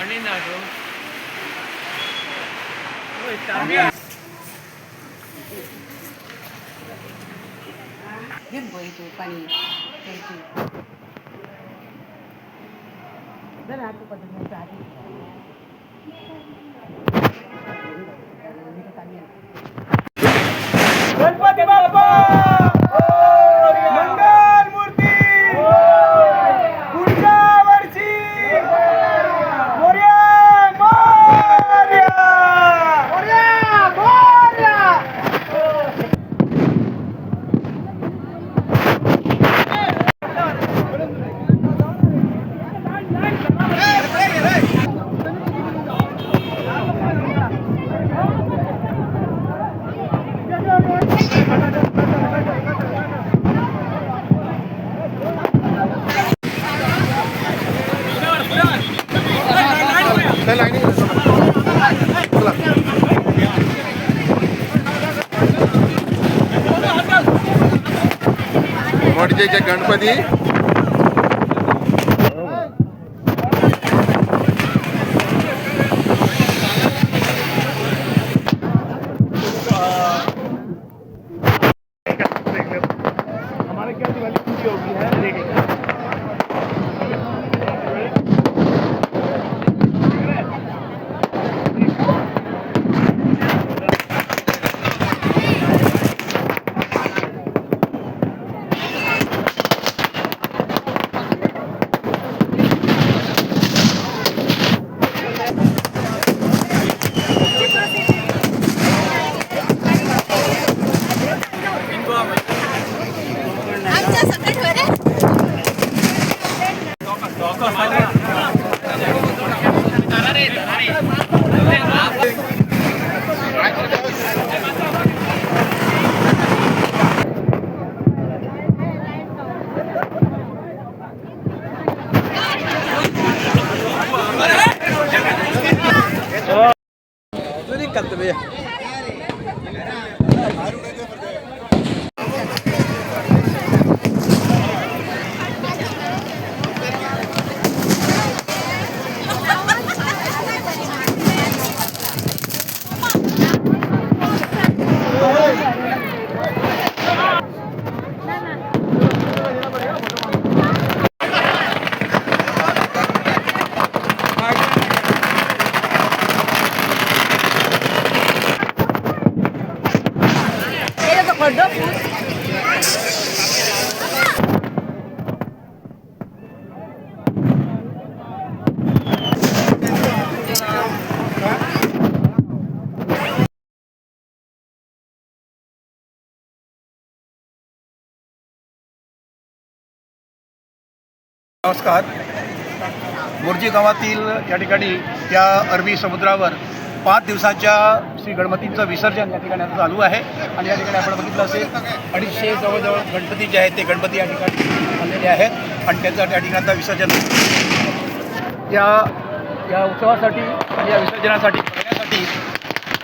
आणि ना गो पाणी गणपती बाप्पा मंगल मूर्ती पुढच्या वर्षी मोरया मोरया मोरया मोरया मोठचे गणपती हमारे क्या दिवाली पूरी होगी है नमस्कार. मोर्जी गावातील या ठिकाणी त्या अरबी समुद्रावर 5 दिवसाच्या श्री गणपतींचं विसर्जन या ठिकाणी आता चालू आहे. आणि या ठिकाणी आपण बघितलं असेल 250 जवळजवळ गणपती जे आहेत ते गणपती या ठिकाणी आलेले आहेत आणि त्यांचं त्या ठिकाणी आता विसर्जन या उत्सवासाठी आणि या विसर्जनासाठी बघण्यासाठी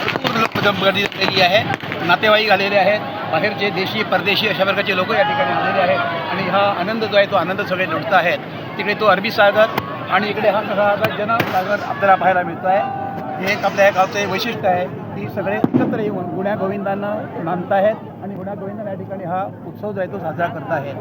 भरपूर लोक गर्दी झालेली आहे. नातेवाईक आलेले आहेत, बाहेरचे देशी परदेशी अशा प्रकारचे लोक या ठिकाणी आलेले आहेत आणि हा आनंद जो आहे तो आनंद सगळे लुटत आहेत. तिकडे तो अरबी सागर आणि इकडे हा सगळा जनसागर आपल्याला पाहायला मिळतो आहे. हे एक आपल्या गावचं वैशिष्ट्य आहे की सगळे एकत्र येऊन गुण्यागोविंदांना मानत आहेत आणि गुण्यागोविंदांना या ठिकाणी हा उत्सव जो आहे तो साजरा करत आहेत.